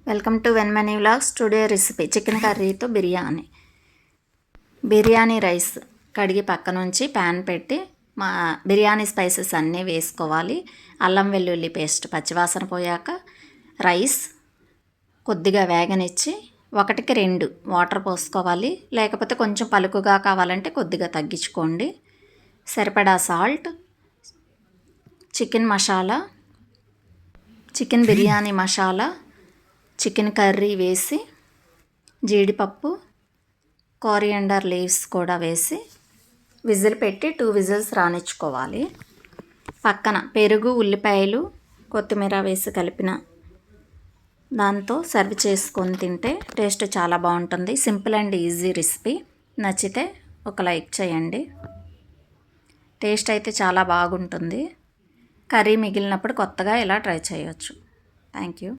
Welcome to వెన్ మనీ vlogs. Today recipe chicken కర్రీతో బిర్యానీ రైస్ కడిగి పక్కనుంచి ప్యాన్ పెట్టి బిర్యానీ స్పైసెస్ అన్నీ వేసుకోవాలి. అల్లం వెల్లుల్లి పేస్ట్ పచ్చివాసన పోయాక రైస్ కొద్దిగా వేగనిచ్చి 1కి 2 వాటర్ పోసుకోవాలి. లేకపోతే కొంచెం పలుకుగా కావాలంటే కొద్దిగా తగ్గించుకోండి. సరిపడా salt, chicken masala, chicken biryani masala, chicken curry వేసి జీడిపప్పు, కోరియండర్ లీవ్స్ కూడా వేసి విజిల్ పెట్టి 2 విజిల్స్ రానిచ్చుకోవాలి. పక్కన పెరుగు, ఉల్లిపాయలు, కొత్తిమీర వేసి కలిపిన దాంతో సర్వ్ చేసుకొని తింటే టేస్ట్ చాలా బాగుంటుంది. Simple and easy recipe. నచ్చితే ఒక లైక్ చేయండి. టేస్ట్ అయితే చాలా బాగుంటుంది. కర్రీ మిగిలినప్పుడు కొత్తగా ఇలా ట్రై చేయవచ్చు. Thank you.